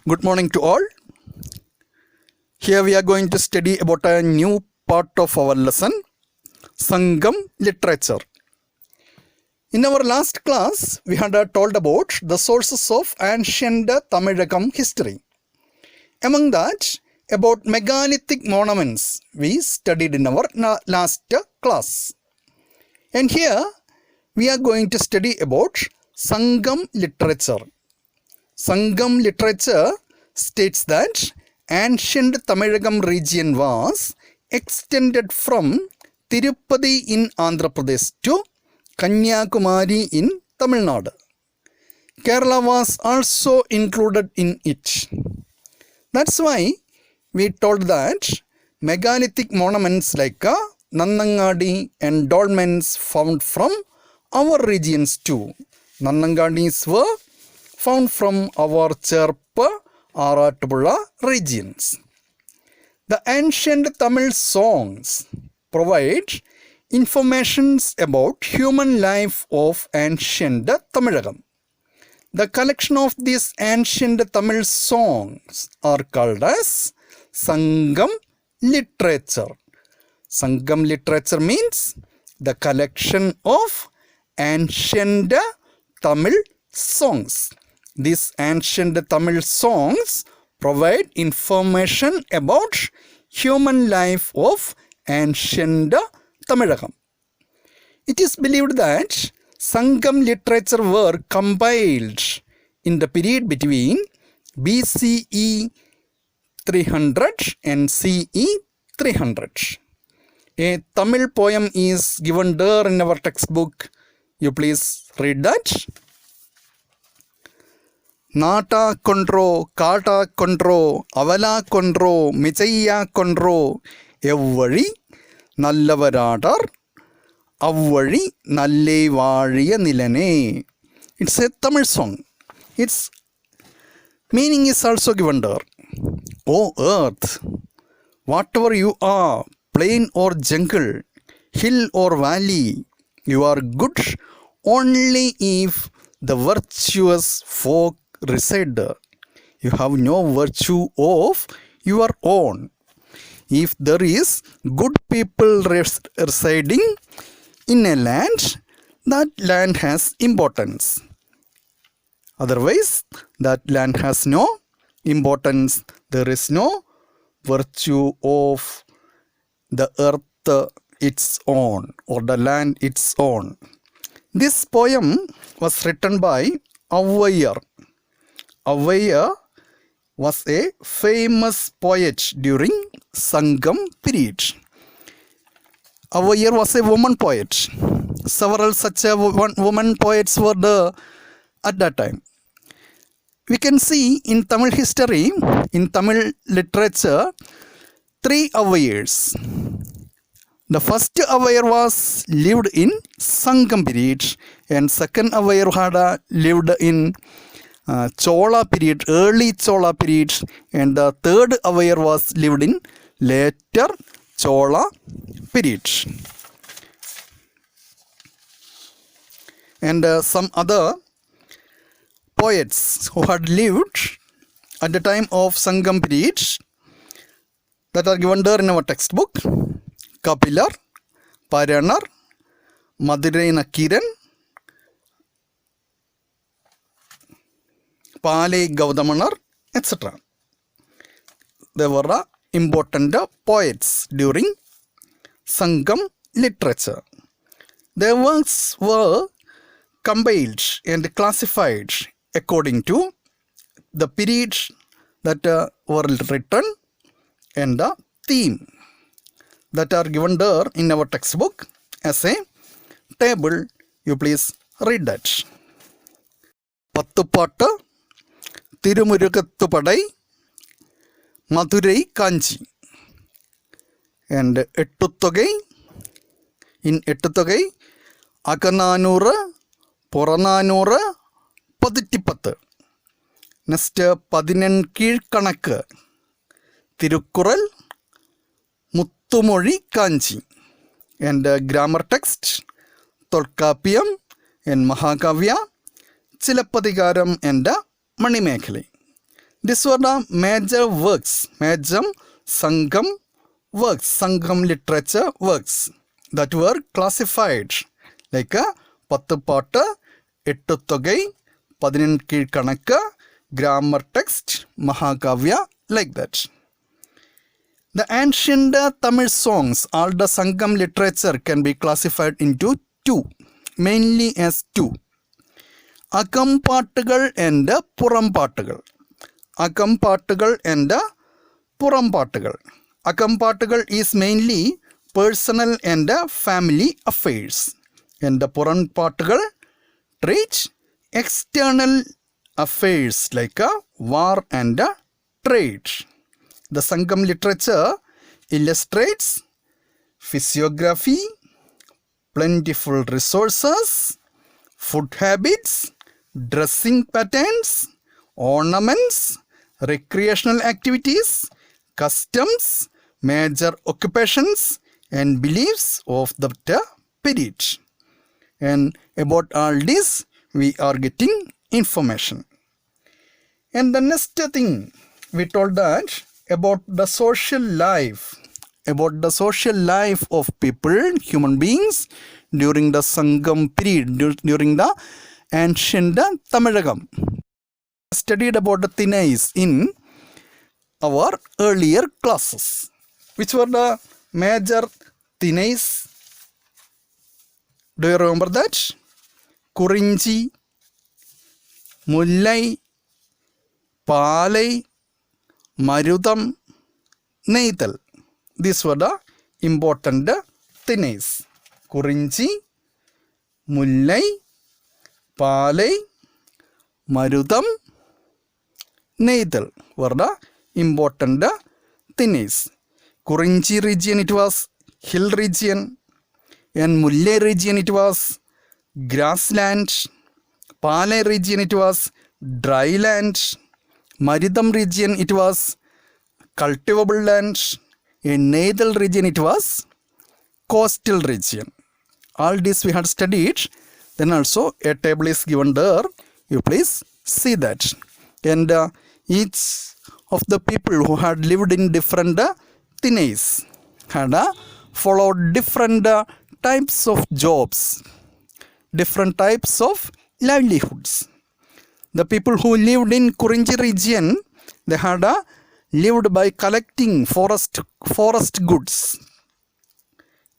Good morning to all. Here we are going to study about a new part of our lesson, Sangam literature. In our last class, we had told about the sources of ancient Tamilagam history. Among that, about megalithic monuments we studied in our last class. And here we are going to study about Sangam literature. Sangam literature states that ancient Tamilagam region was extended from Tirupati in Andhra Pradesh to Kanyakumari in Tamil Nadu. Kerala was also included in it. That's why we told that megalithic monuments like Nannangadi and dolmens found from our regions too. Nannangadis were found from our Cherpa, Aratapuzha regions. The ancient Tamil songs provide informations about human life of ancient Tamilagam. The collection of these ancient Tamil songs are called as Sangam literature. Sangam literature means the collection of ancient Tamil songs. These ancient Tamil songs provide information about human life of ancient Tamilagam. It is believed that Sangam literature were compiled in the period between BCE 300 and CE 300. A Tamil poem is given there in our textbook. You please read that. Nata Kondro, Kata Kondro, Avala Kondro, Michaya Kondro, Evvari, Nallavaradar, Avvari, Nalle Variya Nilane. It's a Tamil song. Its meaning is also given there. O earth, whatever you are, plain or jungle, hill or valley, you are good only if the virtuous folk reside there. You have no virtue of your own. If there is good people residing in a land, that land has importance. Otherwise, that land has no importance. There is no virtue of the earth its own or the land its own. This poem was written by Avvaiyar. Avvaiyar was a famous poet during Sangam period. Avvaiyar was a woman poet. Several such woman poets were there at that time. We can see in Tamil history, in Tamil literature, 3 Avvaiyars. The first Avvaiyar was lived in Sangam period, and second Avvaiyar had lived in Chola period, early Chola period, and the third Avvaiyar was lived in later Chola period. And some other poets who had lived at the time of Sangam period that are given there in our textbook: Kapilar, Paranar, Madurai Nakiran, Pale Gaudamanar, etc. They were important poets during Sangam literature. Their works were compiled and classified according to the period that were written and the theme that are given there in our textbook as a table. You please read that. Pattupattu, Tirumurugattupadai, Madurai Kanchi. And Ettutogai, in Ettutogai, Akananura, Porananura, Paditipattu. Next, Padinan Kirkanaka, Tirukural, Muttumori Kanchi. And grammar text, Tolkappiyam and Mahakavya, Chilappatikaram and Manimekhali. These were the major works, major Sangam works, Sangam literature works that were classified like a പത്തുപാട്ട്, എട്ടുതൊകൈ, പതിനെൺകീഴ്കണക്ക്, grammar text, Mahakavya, like that. The ancient Tamil songs, all the Sangam literature can be classified into two, mainly as two. Akampattugal and Purampattugal. Akampattugal and Purampattugal. Akampattugal is mainly personal and family affairs. And the Purampattugal treat external affairs like war and trade. The Sangam literature illustrates physiography, plentiful resources, food habits, dressing patterns, ornaments, recreational activities, customs, major occupations, and beliefs of the period. And about all this, we are getting information. And the next thing we told that about the social life, of people, human beings during the Sangam period, during the ancient Tamilagam. Studied about the Thinais in our earlier classes. Which were the major Thinais? Do you remember that? Kurinji, Mullai, Palai, Marudam, Neithal. These were the important Thinais. Kurinji, Mullai, Palai, Marudam, Neithal were the important Thinais. Kurinji region, it was hill region. In Mullai region, it was grassland. Palai region, it was dry land. Marudam region, it was cultivable land. In Neithal region, it was coastal region. All this we had studied. Then also a table is given there. You please see that. And each of the people who had lived in different Thinais had followed different types of jobs, different types of livelihoods. The people who lived in Kurinji region, they had lived by collecting forest goods,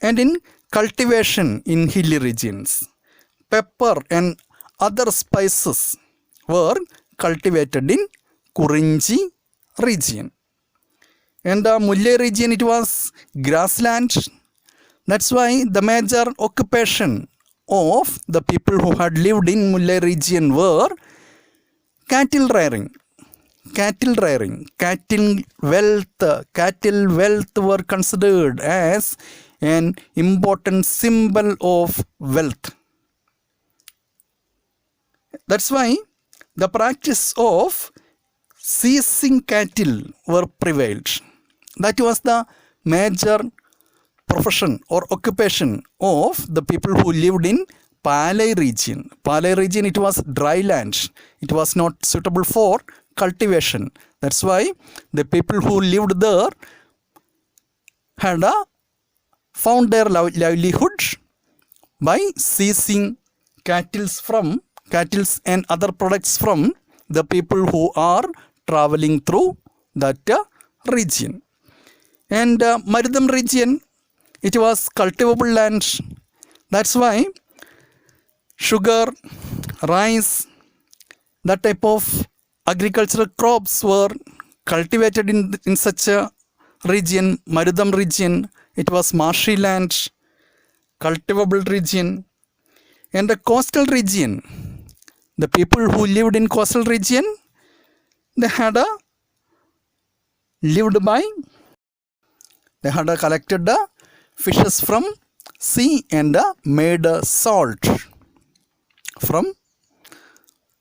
and in cultivation in hilly regions. Pepper and other spices were cultivated in Kurinji region. And the Mullai region, it was grassland. That's why the major occupation of the people who had lived in Mullai region were cattle rearing. Cattle wealth were considered as an important symbol of wealth. That's why the practice of seizing cattle were prevailed. That was the major profession or occupation of the people who lived in Palai region. Palai region, it was dry land. It was not suitable for cultivation. That's why the people who lived there had found their livelihood by seizing cattle and other products from the people who are traveling through that region. And Marudam region, it was cultivable land. That's why sugar, rice, that type of agricultural crops were cultivated in such a region. Marudam region, it was marshy land, cultivable region. And the coastal region, the people who lived in coastal region, they had collected the fishes from sea and made salt from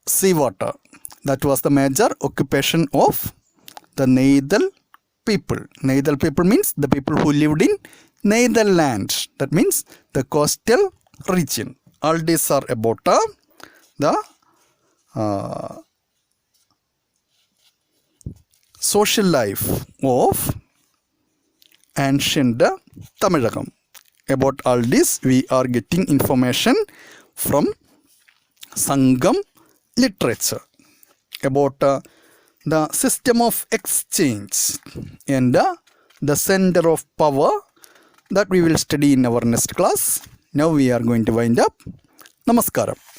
seawater. That was the major occupation of the Neithal people. Neithal people means the people who lived in Neithal land. That means the coastal region. All these are about the social life of ancient Tamilakam. About all this, we are getting information from Sangam literature about the system of exchange and the center of power that we will study in our next class. Now we are going to wind up. Namaskaram.